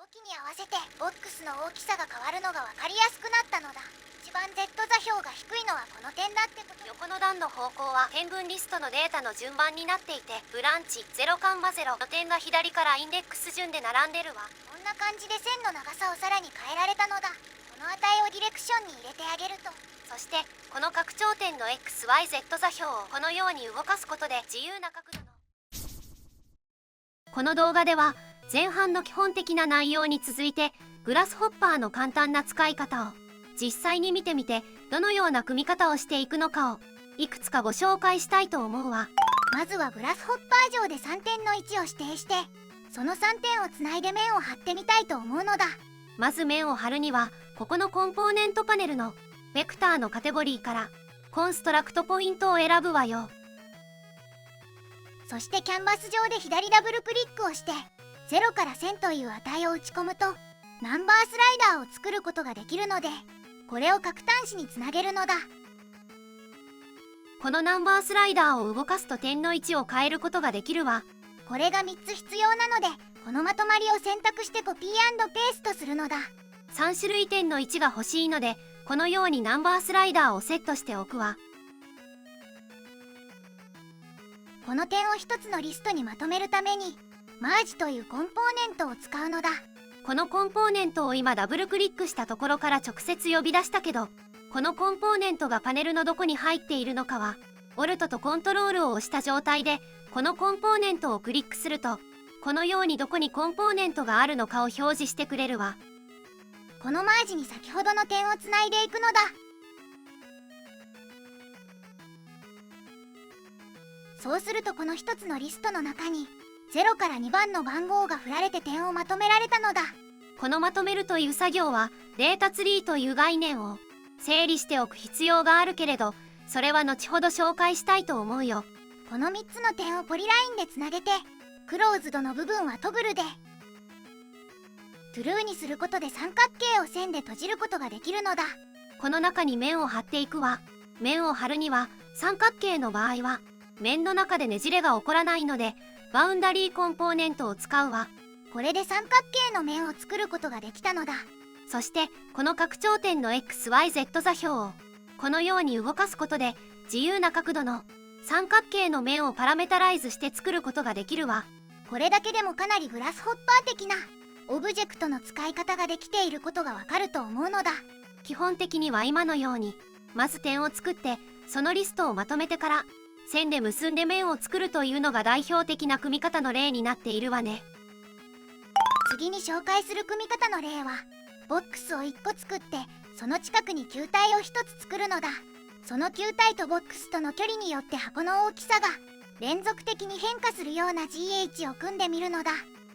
きに合わせてボックスの大きさが変わるのが分かりやすくなったのだ。一番 Z 座標が低いのはこの点だってこと。横の段の方向は点群リストのデータの順番になっていて、ブランチ0カンマ0の点が左からインデックス順で並んでるわ。こんな感じで線の長さをさらに変えられたのだ。この値をディレクションに入れてあげると、そしてこの拡張点の XYZ 座標をこのように動かすことで自由な角度の。この動画では前半の基本的な内容に続いてグラスホッパーの簡単な使い方を実際に見てみて、どのような組み方をしていくのかをいくつかご紹介したいと思うわ。まずはグラスホッパー上で3点の位置を指定して、その3点をつないで面を貼ってみたいと思うのだ。まず面を貼るにはここのコンポーネントパネルのベクターのカテゴリーからコンストラクトポイントを選ぶわよ。そしてキャンバス上で左ダブルクリックをして0から1000という値を打ち込むとナンバースライダーを作ることができるので、これを各端子につなげるのだ。このナンバースライダーを動かすと点の位置を変えることができるわ。これが3つ必要なので、このまとまりを選択してコピー&ペーストするのだ。3種類点の位置が欲しいので、このようにナンバースライダーをセットしておくわ。この点を1つのリストにまとめるためにマージというコンポーネントを使うのだ。このコンポーネントを今ダブルクリックしたところから直接呼び出したけど、このコンポーネントがパネルのどこに入っているのかはオルトとコントロールを押した状態でこのコンポーネントをクリックすると、このようにどこにコンポーネントがあるのかを表示してくれるわ。このマージに先ほどの点をつないでいくのだ。そうするとこの1つのリストの中に0から2番の番号が振られて点をまとめられたのだ。このまとめるという作業はデータツリーという概念を整理しておく必要があるけれど、それは後ほど紹介したいと思うよ。この3つの点をポリラインでつなげて、クローズドの部分はトグルでトゥルーにすることで三角形を線で閉じることができるのだ。この中に面を貼っていくわ。面を貼るには三角形の場合は面の中でねじれが起こらないのでバウンダリーコンポーネントを使うわ。これで三角形の面を作ることができたのだ。そしてこの拡張点の XYZ 座標をこのように動かすことで自由な角度の三角形の面をパラメタライズして作ることができるわ。これだけでもかなりグラスホッパー的なオブジェクトの使い方ができていることがわかると思うのだ。基本的には今のようにまず点を作ってそのリストをまとめてから線で結んで面を作るというのが代表的な組み方の例になっているわね。次に紹介する組み方の例はボックスを1個作ってその近くに球体を1つ作るのだ。その球体とボックスとの距離によって箱の大きさが連続的に変化するような GH を組んでみるのだ。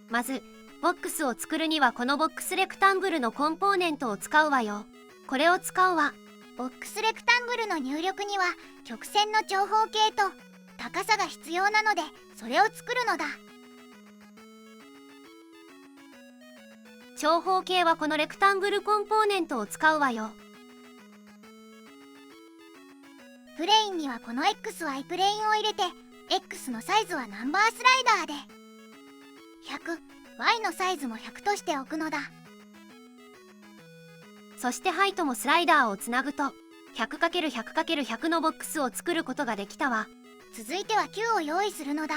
まずボックスを作るにはこのボックスレクタングルのコンポーネントを使うわよ。これを使うわ。ボックスレクタングルの入力には曲線の長方形と高さが必要なので、それを作るのだ。長方形はこのレクタングルコンポーネントを使うわよ。プレインにはこの XY プレインを入れて X のサイズはナンバースライダーで 100Y のサイズも100としておくのだ。そしてハイトもスライダーをつなぐと 100×100×100 のボックスを作ることができたわ。続いては Q を用意するのだ。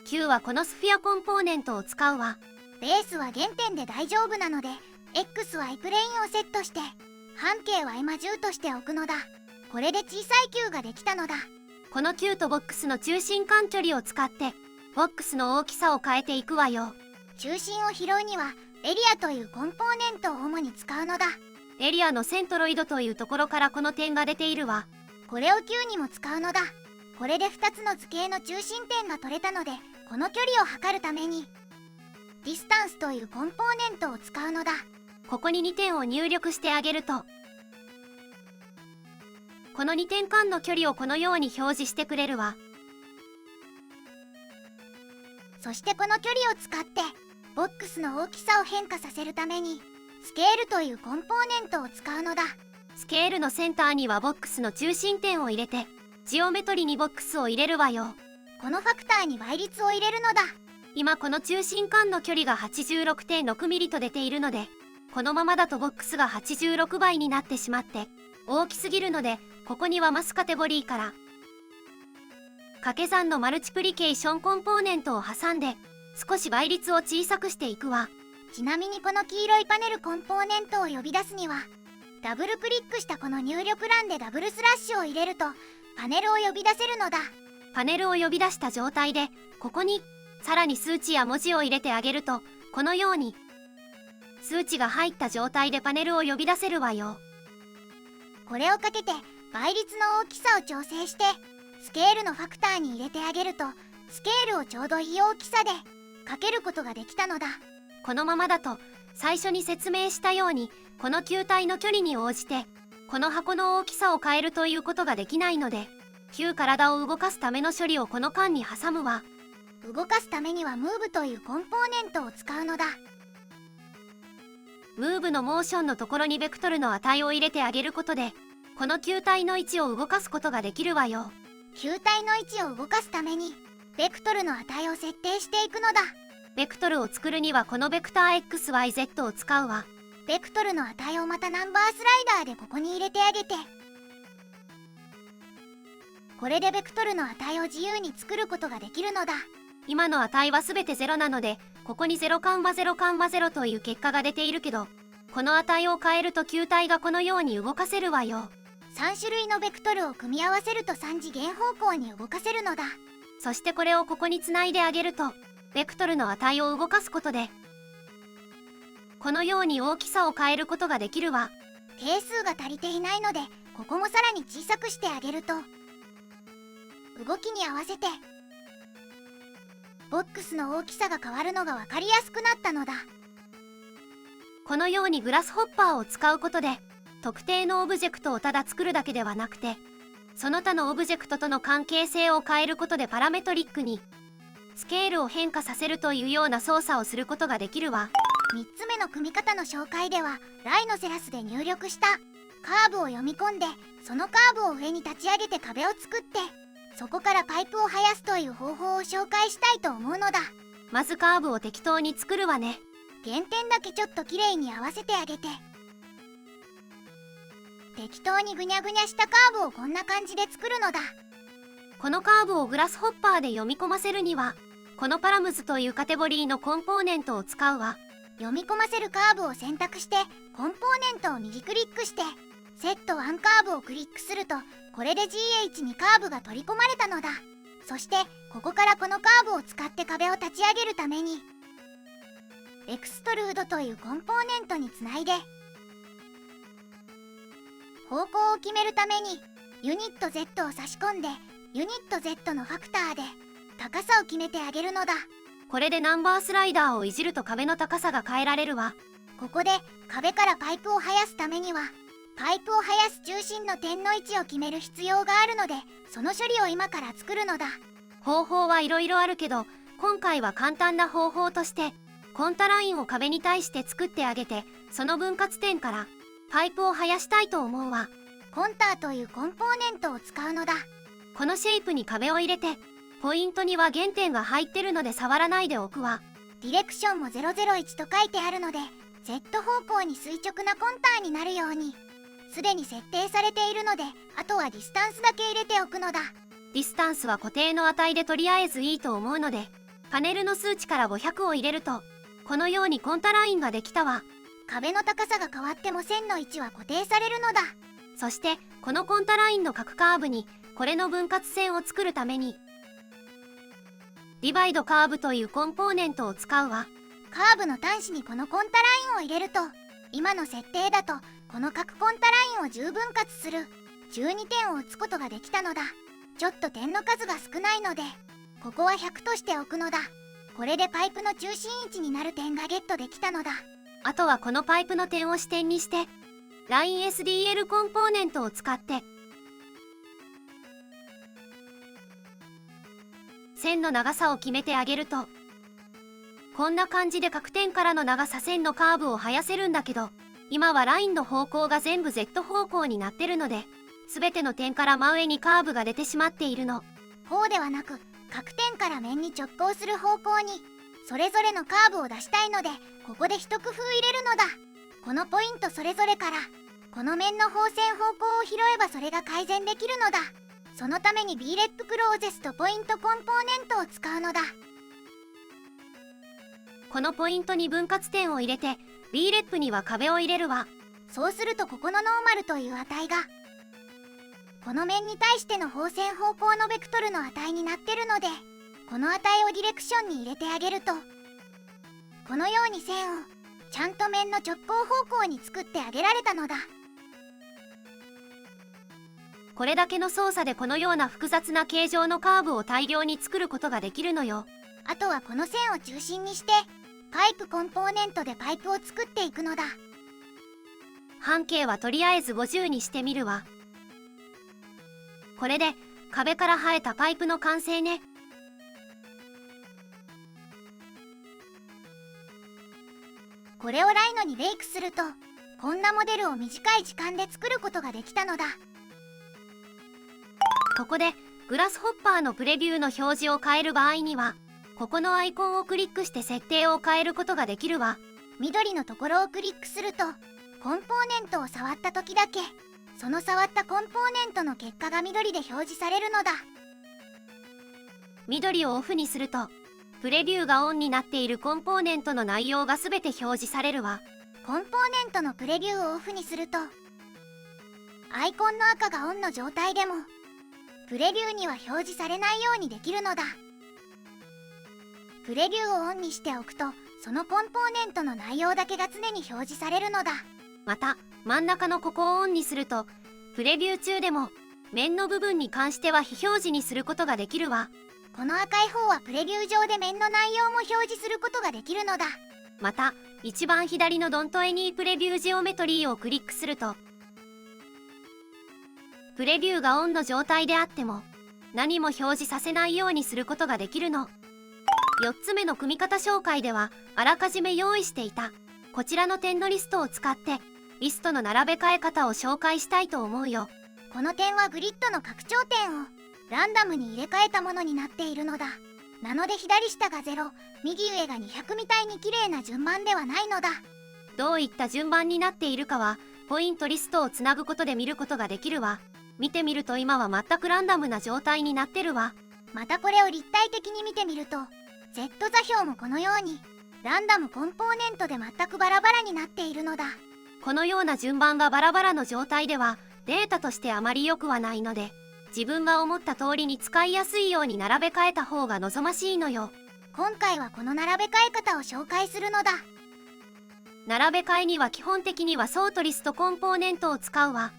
Q はこのスフィアコンポーネントを使うわ。ベースは原点で大丈夫なので XY プレインをセットして半径は今10としておくのだ。これで小さい Q ができたのだ。この Q とボックスの中心間距離を使ってボックスの大きさを変えていくわよ。中心を拾うにはエリアというコンポーネントを主に使うのだ。エリアのセントロイドというところからこの点が出ているわ。これを Q にも使うのだ。これで2つの図形の中心点が取れたので、この距離を測るためにディスタンスというコンポーネントを使うのだ。ここに2点を入力してあげるとこの2点間の距離をこのように表示してくれるわ。そしてこの距離を使ってボックスの大きさを変化させるためにスケールというコンポーネントを使うのだ。スケールのセンターにはボックスの中心点を入れてジオメトリにボックスを入れるわよ。このファクターに倍率を入れるのだ。今この中心間の距離が 86.6 ミリと出ているので、このままだとボックスが86倍になってしまって大きすぎるので、ここにはマスカテゴリーから掛け算のマルチプリケーションコンポーネントを挟んで少し倍率を小さくしていくわ。ちなみにこの黄色いパネルコンポーネントを呼び出すには、ダブルクリックしたこの入力欄でダブルスラッシュを入れるとパネルを呼び出せるのだ。パネルを呼び出した状態で、ここにさらに数値や文字を入れてあげると、このように数値が入った状態でパネルを呼び出せるわよ。これをかけて倍率の大きさを調整してスケールのファクターに入れてあげると、スケールをちょうどいい大きさでかけることができたのだ。このままだと最初に説明したように、この球体の距離に応じてこの箱の大きさを変えるということができないので、旧体を動かすための処理をこの間に挟むわ。動かすためにはムーブというコンポーネントを使うのだ。ムーブのモーションのところにベクトルの値を入れてあげることで、この球体の位置を動かすことができるわよ。球体の位置を動かすためにベクトルの値を設定していくのだ。ベクトルを作るにはこのベクター XYZ を使うわ。ベクトルの値をまたナンバースライダーでここに入れてあげて、これでベクトルの値を自由に作ることができるのだ。今の値は全て0なので、ここに0カンマ0カンマ0という結果が出ているけど、この値を変えると球体がこのように動かせるわよ。3種類のベクトルを組み合わせると3次元方向に動かせるのだ。そしてこれをここにつないであげると、ベクトルの値を動かすことでこのように大きさを変えることができるわ。定数が足りていないので、ここもさらに小さくしてあげると動きに合わせてボックスの大きさが変わるのが分かりやすくなったのだ。このようにグラスホッパーを使うことで、特定のオブジェクトをただ作るだけではなくて、その他のオブジェクトとの関係性を変えることでパラメトリックにスケールを変化させるというような操作をすることができるわ。3つ目の組み方の紹介では、ライノセラスで入力したカーブを読み込んで、そのカーブを上に立ち上げて壁を作って、そこからパイプを生やすという方法を紹介したいと思うのだ。まずカーブを適当に作るわね。原点だけちょっときれいに合わせてあげて、適当にぐにゃぐにゃしたカーブをこんな感じで作るのだ。このカーブをグラスホッパーで読み込ませるには、このパラムズというカテゴリーのコンポーネントを使うわ。読み込ませるカーブを選択して、コンポーネントを右クリックしてセット1カーブをクリックすると、これで GH にカーブが取り込まれたのだ。そしてここからこのカーブを使って壁を立ち上げるためにエクストルードというコンポーネントにつないで、方向を決めるためにユニット Z を差し込んで、ユニット Z のファクターで高さを決めてあげるのだ。これでナンバースライダーをいじると壁の高さが変えられるわ。ここで壁からパイプを生やすためには、パイプを生やす中心の点の位置を決める必要があるので、その処理を今から作るのだ。方法はいろいろあるけど、今回は簡単な方法としてコンタラインを壁に対して作ってあげて、その分割点からパイプを生やしたいと思うわ。コンターというコンポーネントを使うのだ。このシェイプに壁を入れて、ポイントには原点が入ってるので触らないでおくわ。ディレクションも001と書いてあるので、Z 方向に垂直なコンターになるようにすでに設定されているので、あとはディスタンスだけ入れておくのだ。ディスタンスは固定の値でとりあえずいいと思うので、パネルの数値から500を入れるとこのようにコンタラインができたわ。壁の高さが変わっても線の位置は固定されるのだ。そしてこのコンタラインの各カーブにこれの分割線を作るためにディバイドカーブというコンポーネントを使うわ。カーブの端子にこのコンタラインを入れると、今の設定だとこの各コンタラインを10分割する12点を打つことができたのだ。ちょっと点の数が少ないので、ここは100としておくのだ。これでパイプの中心位置になる点がゲットできたのだ。あとはこのパイプの点を支点にして LINESDL コンポーネントを使って線の長さを決めてあげると、こんな感じで各点からの長さ線のカーブを生やせるんだけど、今はラインの方向が全部 Z 方向になってるので、全ての点から真上にカーブが出てしまっているの。こうではなく、各点から面に直行する方向にそれぞれのカーブを出したいので、ここで一工夫入れるのだ。このポイントそれぞれからこの面の方線方向を拾えばそれが改善できるのだ。そのために B レップクローゼストポイントコンポーネントを使うのだ。このポイントに分割点を入れて B レップには壁を入れるわ。そうするとここのノーマルという値がこの面に対しての方線方向のベクトルの値になってるので、この値をディレクションに入れてあげると、このように線をちゃんと面の直行方向に作ってあげられたのだ。これだけの操作でこのような複雑な形状のカーブを大量に作ることができるのよ。あとはこの線を中心にしてパイプコンポーネントでパイプを作っていくのだ。半径はとりあえず50にしてみるわ。これで壁から生えたパイプの完成ね。これをライノにベイクすると、こんなモデルを短い時間で作ることができたのだ。ここでグラスホッパーのプレビューの表示を変える場合には、ここのアイコンをクリックして設定を変えることができるわ。緑のところをクリックすると、コンポーネントを触った時だけその触ったコンポーネントの結果が緑で表示されるのだ。緑をオフにするとプレビューがオンになっているコンポーネントの内容がすべて表示されるわ。コンポーネントのプレビューをオフにすると、アイコンの赤がオンの状態でもプレビューには表示されないようにできるのだ。プレビューをオンにしておくと、そのコンポーネントの内容だけが常に表示されるのだ。また真ん中のここをオンにすると、プレビュー中でも面の部分に関しては非表示にすることができるわ。この赤い方はプレビュー上で面の内容も表示することができるのだ。また一番左のドントエニープレビュージオメトリーをクリックすると、プレビューがオンの状態であっても何も表示させないようにすることができるの。4つ目の組み方紹介では、あらかじめ用意していたこちらの点のリストを使ってリストの並べ替え方を紹介したいと思うよ。この点はグリッドの拡張点をランダムに入れ替えたものになっているのだ。なので左下が0、右上が200みたいに綺麗な順番ではないのだ。どういった順番になっているかはポイントリストをつなぐことで見ることができるわ。見てみると今は全くランダムな状態になってるわ。またこれを立体的に見てみると Z 座標もこのようにランダムコンポーネントで全くバラバラになっているのだ。このような順番がバラバラの状態ではデータとしてあまり良くはないので、自分が思った通りに使いやすいように並べ替えた方が望ましいのよ。今回はこの並べ替え方を紹介するのだ。並べ替えには基本的にはソートリストコンポーネントを使うわ。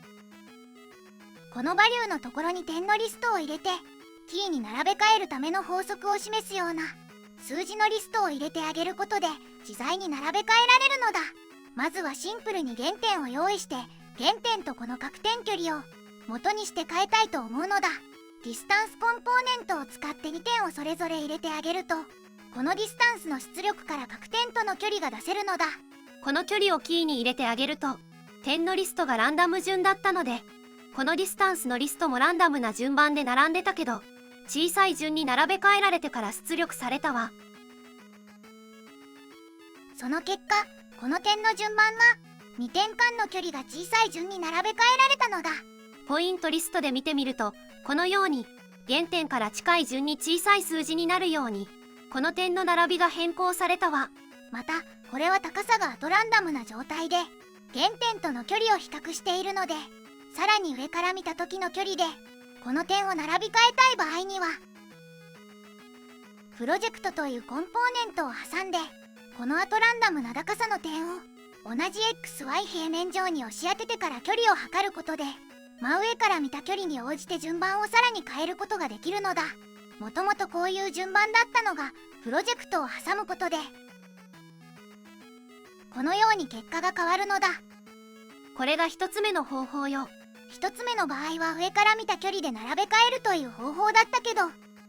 このバリューのところに点のリストを入れて、キーに並べ替えるための法則を示すような数字のリストを入れてあげることで自在に並べ替えられるのだ。まずはシンプルに原点を用意して、原点とこの角点距離を元にして変えたいと思うのだ。ディスタンスコンポーネントを使って2点をそれぞれ入れてあげると、このディスタンスの出力から角点との距離が出せるのだ。この距離をキーに入れてあげると、点のリストがランダム順だったので、このディスタンスのリストもランダムな順番で並んでたけど、小さい順に並べ替えられてから出力されたわ。その結果、この点の順番が2点間の距離が小さい順に並べ替えられたのだ。ポイントリストで見てみると、このように原点から近い順に小さい数字になるように、この点の並びが変更されたわ。またこれは高さがアトランダムな状態で原点との距離を比較しているので、さらに上から見た時の距離でこの点を並び替えたい場合には、プロジェクトというコンポーネントを挟んで、このアトランダムな高さの点を同じ XY 平面上に押し当ててから距離を測ることで、真上から見た距離に応じて順番をさらに変えることができるのだ。もともとこういう順番だったのが、プロジェクトを挟むことでこのように結果が変わるのだ。これが一つ目の方法よ。一つ目の場合は上から見た距離で並べ替えるという方法だったけど、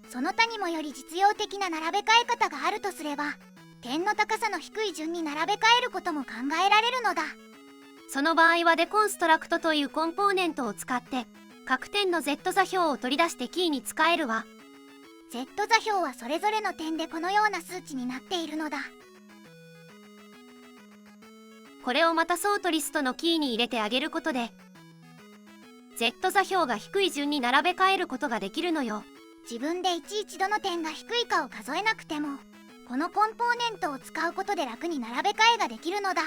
その他にもより実用的な並べ替え方があるとすれば、点の高さの低い順に並べ替えることも考えられるのだ。その場合はデコンストラクトというコンポーネントを使って角点の Z 座標を取り出してキーに使えるわ。Z 座標はそれぞれの点でこのような数値になっているのだ。これをまたソートリストのキーに入れてあげることで Z 座標が低い順に並べ替えることができるのよ。自分でいちいちどの点が低いかを数えなくても、このコンポーネントを使うことで楽に並べ替えができるのだ。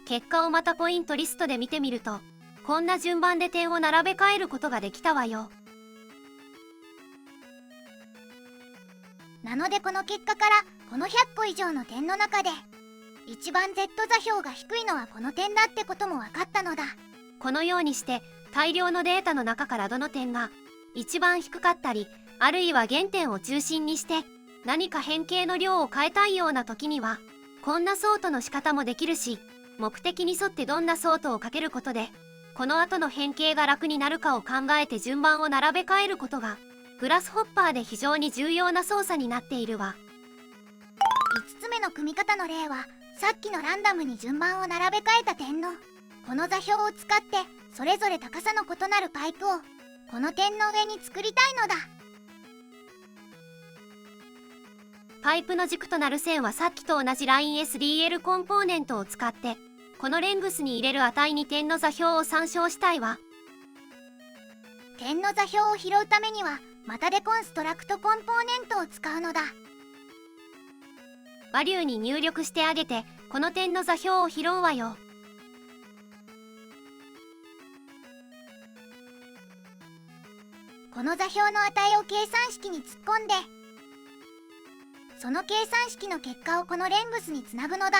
結果をまたポイントリストで見てみると、こんな順番で点を並べ替えることができたわよ。なのでこの結果からこの100個以上の点の中で一番 Z 座標が低いのはこの点だってことも分かったのだ。このようにして大量のデータの中からどの点が一番低かったり、あるいは原点を中心にして何か変形の量を変えたいような時にはこんなソートの仕方もできるし、目的に沿ってどんなソートをかけることでこの後の変形が楽になるかを考えて順番を並べ替えることがグラスホッパーで非常に重要な操作になっているわ。5つ目の組み方の例は、さっきのランダムに順番を並べ替えた点のこの座標を使ってそれぞれ高さの異なるパイプをこの点の上に作りたいのだ。パイプの軸となる線はさっきと同じライン SDL コンポーネントを使ってこのレングスに入れる値に点の座標を参照したいわ。点の座標を拾うためにはまたでコンストラクトコンポーネントを使うのだ。バリューに入力してあげてこの点の座標を拾うわよ。この座標の値を計算式に突っ込んで、その計算式の結果をこのレングスにつなぐのだ。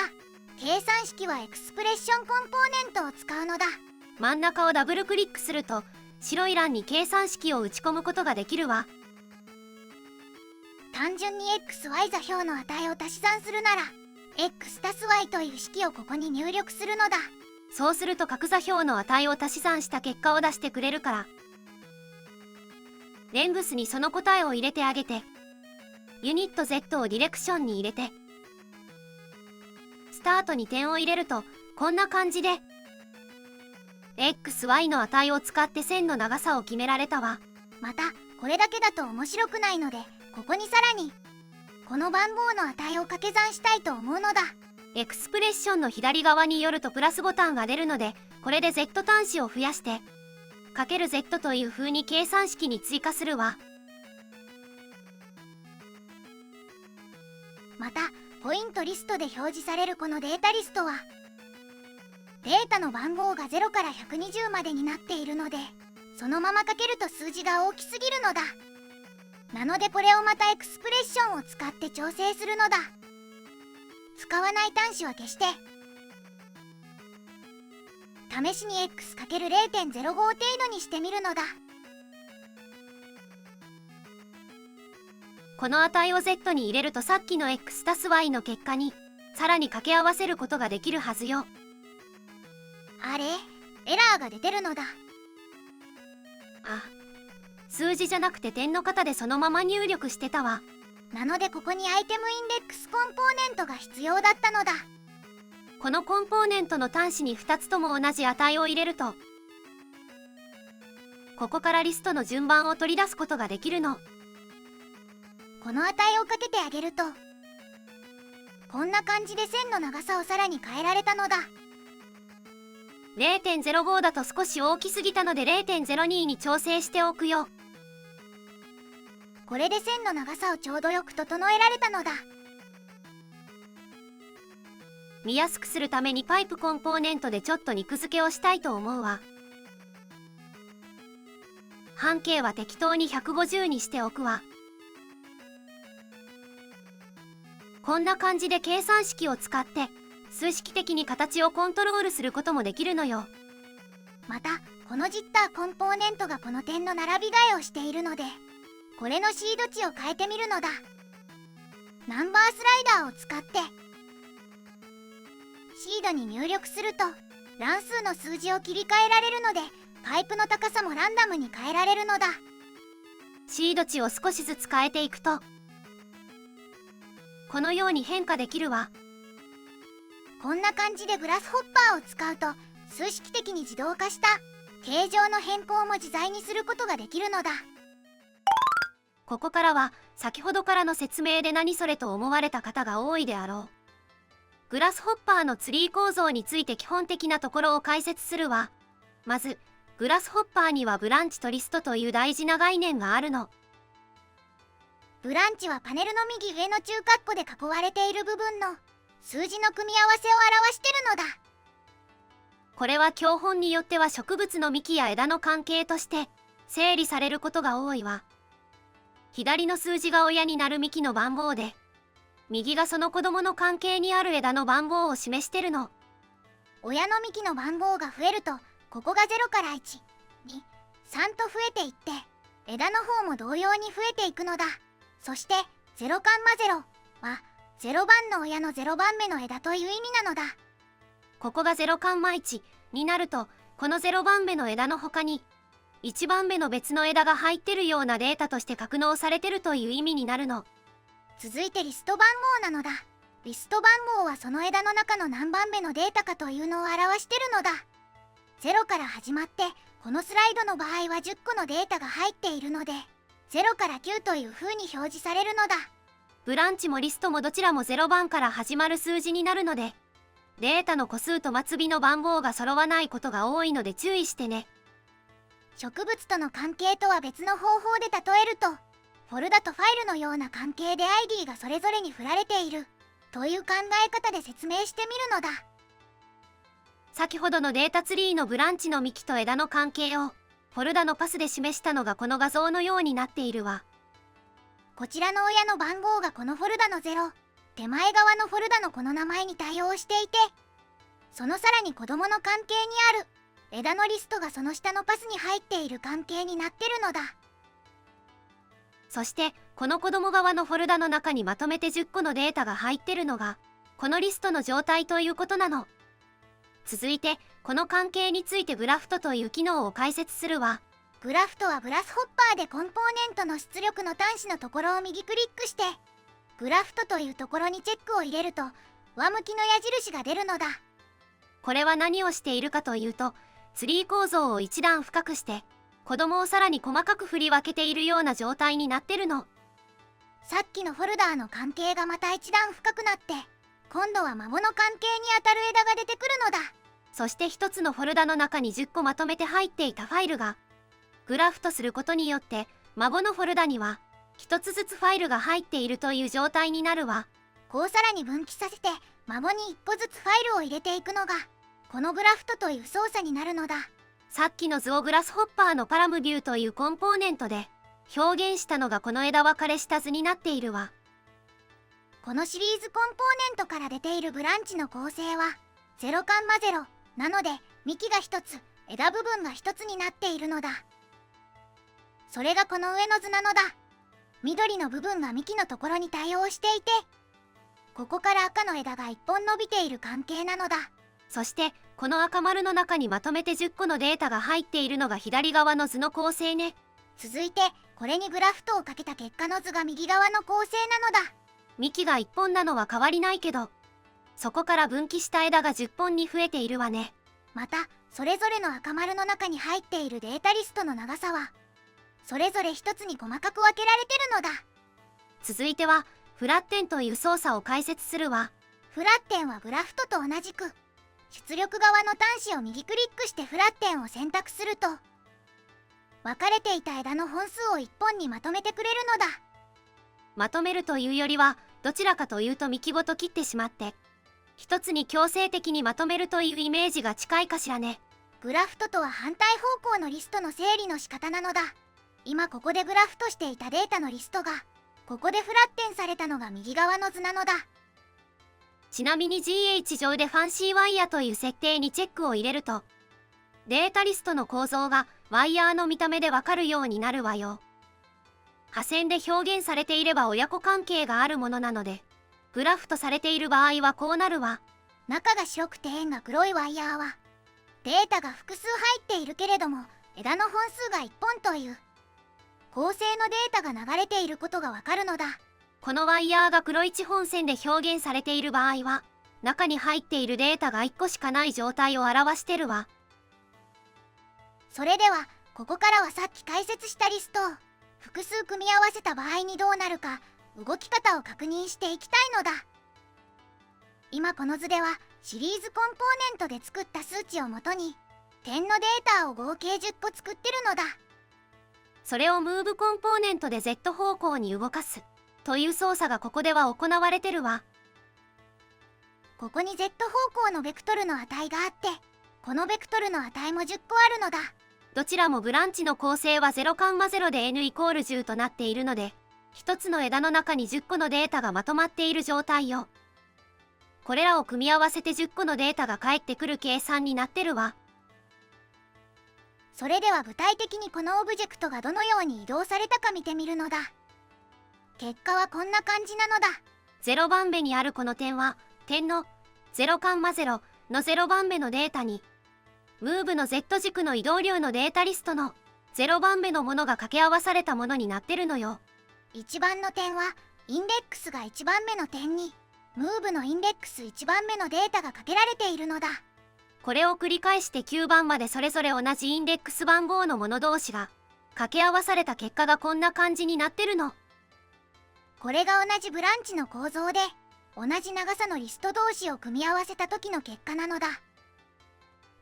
計算式はエクスプレッションコンポーネントを使うのだ。真ん中をダブルクリックすると白い欄に計算式を打ち込むことができるわ。単純に XY 座標の値を足し算するなら x たす y という式をここに入力するのだ。そうすると各座標の値を足し算した結果を出してくれるから、レングスにその答えを入れてあげて、ユニット Z をディレクションに入れて、スタートに点を入れるとこんな感じで XY の値を使って線の長さを決められたわ。またこれだけだと面白くないので、ここにさらにこの番号の値を掛け算したいと思うのだ。エクスプレッションの左側によるとプラスボタンが出るので、これで Z 端子を増やしてかける Z という風に計算式に追加するわ。またポイントリストで表示されるこのデータリストはデータの番号が0から120までになっているので、そのままかけると数字が大きすぎるのだ。なのでこれをまたエクスプレッションを使って調整するのだ。使わない端子は消して、試しに x×0.05 程度にしてみるのだ。この値を Z に入れるとさっきの x たす y の結果にさらに掛け合わせることができるはずよ。あれ、エラーが出てるのだ。あ、数字じゃなくて点の型でそのまま入力してたわ。なのでここにアイテムインデックスコンポーネントが必要だったのだ。このコンポーネントの端子に2つとも同じ値を入れると、ここからリストの順番を取り出すことができるの。この値をかけてあげるとこんな感じで線の長さをさらに変えられたのだ。0.05 だと少し大きすぎたので 0.02 に調整しておくよ。これで線の長さをちょうどよく整えられたのだ。見やすくするためにパイプコンポーネントでちょっと肉付けをしたいと思うわ。半径は適当に150にしておくわ。こんな感じで計算式を使って数式的に形をコントロールすることもできるのよ。またこのジッターコンポーネントがこの点の並び替えをしているので、これのシード値を変えてみるのだ。ナンバースライダーを使ってシードに入力すると乱数の数字を切り替えられるので、パイプの高さもランダムに変えられるのだ。シード値を少しずつ変えていくとこのように変化できるわ。こんな感じでグラスホッパーを使うと数式的に自動化した形状の変更も自在にすることができるのだ。ここからは先ほどからの説明で何それと思われた方が多いであろう。グラスホッパーのツリー構造について基本的なところを解説するわ。まず、グラスホッパーにはブランチとリストという大事な概念があるの。ブランチはパネルの右上の中括弧で囲われている部分の数字の組み合わせを表してるのだ。これは教本によっては植物の幹や枝の関係として整理されることが多いわ。左の数字が親になる幹の番号で、右がその子供の関係にある枝の番号を示してるの。親の幹の番号が増えると、ここが0から1、2、3と増えていって、枝の方も同様に増えていくのだ。そして0カンマ0は0番の親の0番目の枝という意味なのだ。ここが0カンマ1になると、この0番目の枝の他に1番目の別の枝が入ってるようなデータとして格納されてるという意味になるの。続いてリスト番号なのだ。リスト番号はその枝の中の何番目のデータかというのを表してるのだ。0から始まって、このスライドの場合は10個のデータが入っているので、0から9という風に表示されるのだ。ブランチもリストもどちらも0番から始まる数字になるので、データの個数と末尾の番号が揃わないことが多いので注意してね。植物との関係とは別の方法で例えると、フォルダとファイルのような関係で ID がそれぞれに振られているという考え方で説明してみるのだ。先ほどのデータツリーのブランチの幹と枝の関係をフォルダのパスで示したのがこの画像のようになっているわ。こちらの親の番号がこのフォルダの0、手前側のフォルダのこの名前に対応していて、そのさらに子供の関係にある枝のリストがその下のパスに入っている関係になってるのだ。そしてこの子供側のフォルダの中にまとめて10個のデータが入ってるのがこのリストの状態ということなの。続いてこの関係についてグラフトという機能を解説するわ。グラフトはグラスホッパーでコンポーネントの出力の端子のところを右クリックして、グラフトというところにチェックを入れると上向きの矢印が出るのだ。これは何をしているかというと、ツリー構造を一段深くして子供をさらに細かく振り分けているような状態になってるの。さっきのフォルダーの関係がまた一段深くなって、今度は孫の関係にあたる枝が出てくるのだ。そして一つのフォルダの中に10個まとめて入っていたファイルがグラフとすることによって孫のフォルダには一つずつファイルが入っているという状態になるわ。こうさらに分岐させて孫に1個ずつファイルを入れていくのがこのグラフトという操作になるのだ。さっきの図をグラスホッパーのパラムビューというコンポーネントで表現したのがこの枝分かれした図になっているわ。このシリーズコンポーネントから出ているブランチの構成は0カンマ0なので、幹が1つ、枝部分が1つになっているのだ。それがこの上の図なのだ。緑の部分が幹のところに対応していて、ここから赤の枝が1本伸びている関係なのだ。そしてこの赤丸の中にまとめて10個のデータが入っているのが左側の図の構成ね。続いてこれにグラフトをかけた結果の図が右側の構成なのだ。幹が1本なのは変わりないけど、そこから分岐した枝が10本に増えているわね。またそれぞれの赤丸の中に入っているデータリストの長さはそれぞれ一つに細かく分けられてるのだ。続いてはフラッテンという操作を解説するわ。フラッテンはグラフトと同じく出力側の端子を右クリックしてフラッテンを選択すると、分かれていた枝の本数を1本にまとめてくれるのだ。まとめるというよりはどちらかというと幹ごと切ってしまって一つに強制的にまとめるというイメージが近いかしらね。グラフトとは反対方向のリストの整理の仕方なのだ。今ここでグラフトしていたデータのリストがここでフラッテンされたのが右側の図なのだ。ちなみに GH 上でファンシーワイヤーという設定にチェックを入れるとデータリストの構造がワイヤーの見た目でわかるようになるわよ。破線で表現されていれば親子関係があるものなので、グラフトされている場合はこうなるわ。中が白くて円が黒いワイヤーはデータが複数入っているけれども枝の本数が1本という構成のデータが流れていることがわかるのだ。このワイヤーが黒1本線で表現されている場合は中に入っているデータが1個しかない状態を表してるわ。それではここからはさっき解説したリストを複数組み合わせた場合にどうなるか動き方を確認していきたいのだ。今この図ではシリーズコンポーネントで作った数値をもとに点のデータを合計10個作ってるのだ。それをムーブコンポーネントで Z 方向に動かすという操作がここでは行われてるわ。ここに Z 方向のベクトルの値があって、このベクトルの値も10個あるのだ。どちらもブランチの構成は 0,0 で n=10 となっているので、一つの枝の中に10個のデータがまとまっている状態よ。これらを組み合わせて10個のデータが返ってくる計算になってるわ。それでは具体的にこのオブジェクトがどのように移動されたか見てみるのだ。結果はこんな感じなのだ。0番目にあるこの点は、点の 0,0 の0番目のデータに、ムーブの Z 軸の移動量のデータリストの0番目のものが掛け合わされたものになってるのよ。1番の点はインデックスが1番目の点にムーブのインデックス1番目のデータがかけられているのだ。これを繰り返して9番までそれぞれ同じインデックス番号のもの同士が掛け合わされた結果がこんな感じになってるの。これが同じブランチの構造で同じ長さのリスト同士を組み合わせた時の結果なのだ。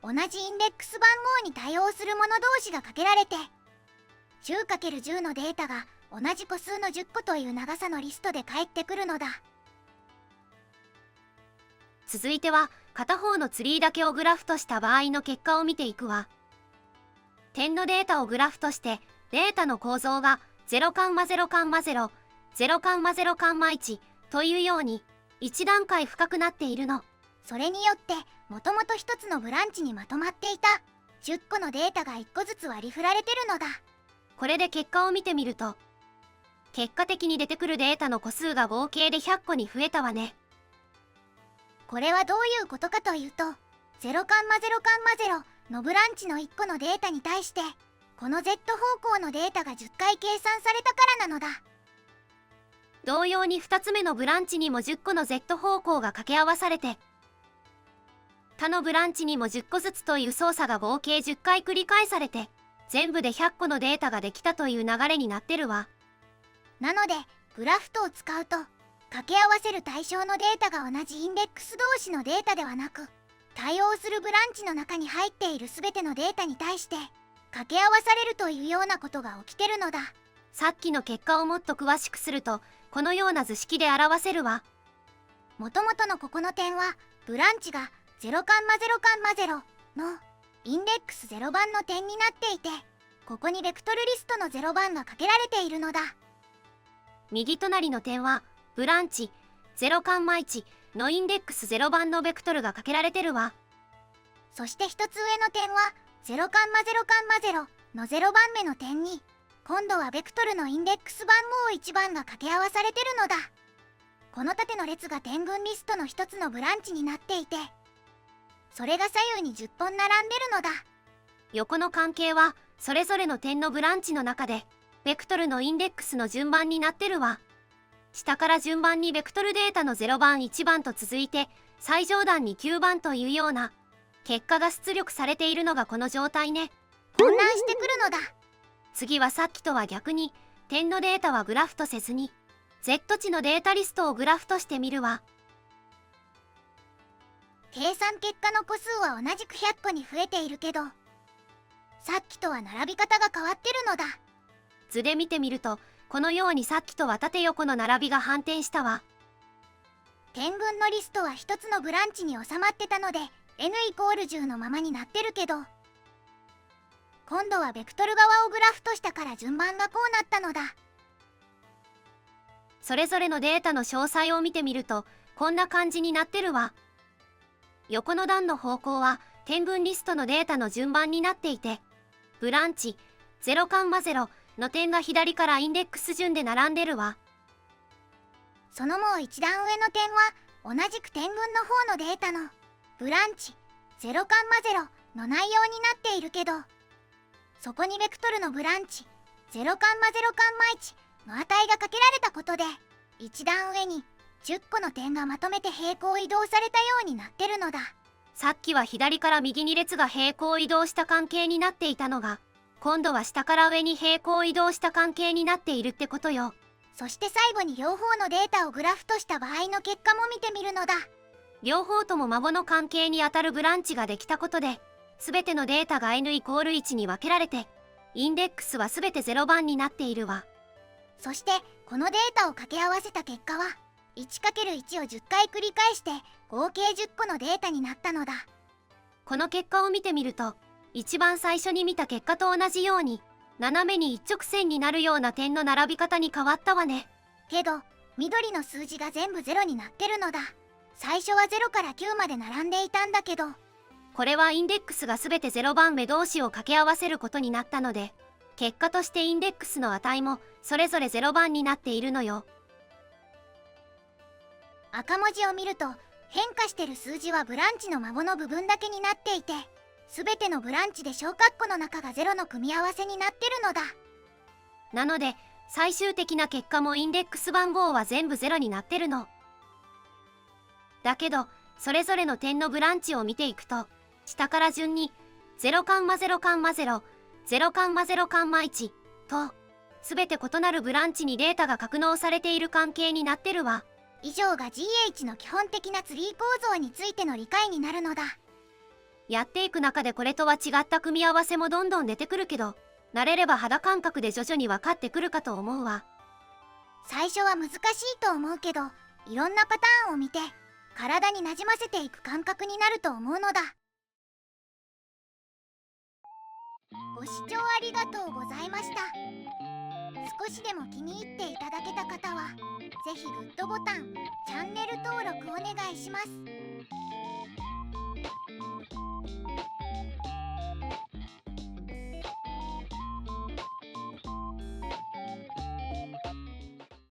同じインデックス番号に対応するもの同士がかけられて 10×10 のデータが同じ個数の10個という長さのリストで返ってくるのだ。続いては片方のツリーだけをグラフとした場合の結果を見ていくわ。点のデータをグラフとしてデータの構造が 0,0,0,0,0,0,1 というように1段階深くなっているの。それによってもともと1つのブランチにまとまっていた10個のデータが1個ずつ割り振られてるのだ。これで結果を見てみると、結果的に出てくるデータの個数が合計で100個に増えたわね。これはどういうことかというと、0,0,0,0のブランチの1個のデータに対してこの Z 方向のデータが10回計算されたからなのだ。同様に2つ目のブランチにも10個の Z 方向が掛け合わされて、他のブランチにも10個ずつという操作が合計10回繰り返されて、全部で100個のデータができたという流れになってるわ。なのでグラフトを使うと掛け合わせる対象のデータが同じインデックス同士のデータではなく、対応するブランチの中に入っている全てのデータに対して掛け合わされるというようなことが起きてるのだ。さっきの結果をもっと詳しくすると、このような図式で表せるわ。もともとのここの点はブランチが 0,0,0,0 のインデックス0番の点になっていて、ここにベクトルリストの0番がかけられているのだ。右隣の点はブランチ 0,1 のインデックス0番のベクトルがかけられてるわ。そして一つ上の点は 0,0,0 の0番目の点に今度はベクトルのインデックス番号1番が掛け合わされてるのだ。この縦の列が点群リストの一つのブランチになっていて、それが左右に10本並んでるのだ。横の関係はそれぞれの点のブランチの中でベクトルのインデックスの順番になってるわ。下から順番にベクトルデータの0番1番と続いて最上段に9番というような結果が出力されているのがこの状態ね。混乱してくるのだ。次はさっきとは逆に点のデータはグラフとせずに Z 値のデータリストをグラフとしてみるわ。計算結果の個数は同じく100個に増えているけど、さっきとは並び方が変わってるのだ。図で見てみるとこのようにさっきとは縦横の並びが反転したわ。点群のリストは一つのブランチに収まってたので n=10のままになってるけど、今度はベクトル側をグラフとしたから順番がこうなったのだ。それぞれのデータの詳細を見てみるとこんな感じになってるわ。横の段の方向は点群リストのデータの順番になっていて、ブランチ 0,0 の点が左からインデックス順で並んでるわ。そのもう一段上の点は同じく点群の方のデータのブランチ 0,0 の内容になっているけど、そこにベクトルのブランチ 0,0,1 の値がかけられたことで一段上に10個の点がまとめて平行移動されたようになってるのだ。さっきは左から右に列が平行移動した関係になっていたのが、今度は下から上に平行移動した関係になっているってことよ。そして最後に両方のデータをグラフとした場合の結果も見てみるのだ。両方とも孫の関係にあたるブランチができたことで、全てのデータが n=1 に分けられて、インデックスは全て0番になっているわ。そしてこのデータを掛け合わせた結果は 1×1 を10回繰り返して合計10個のデータになったのだ。この結果を見てみると、一番最初に見た結果と同じように、斜めに一直線になるような点の並び方に変わったわね。けど緑の数字が全部0になってるのだ。最初は0から9まで並んでいたんだけど、これはインデックスが全て0番目同士を掛け合わせることになったので、結果としてインデックスの値もそれぞれ0番になっているのよ。赤文字を見ると変化してる数字はブランチの孫の部分だけになっていて、全てのブランチで小括弧の中が0の組み合わせになってるのだ。なので最終的な結果もインデックス番号は全部0になってるの。だけどそれぞれの点のブランチを見ていくと、下から順に 0,0,0,0,0,0,0,0,1 と全て異なるブランチにデータが格納されている関係になってるわ。以上が GH の基本的なツリー構造についての理解になるのだ。やっていく中でこれとは違った組み合わせもどんどん出てくるけど、慣れれば肌感覚で徐々に分かってくるかと思うわ。最初は難しいと思うけど、いろんなパターンを見て体になじませていく感覚になると思うのだ。ご視聴ありがとうございました。少しでも気に入っていただけた方は、ぜひグッドボタン、チャンネル登録お願いします。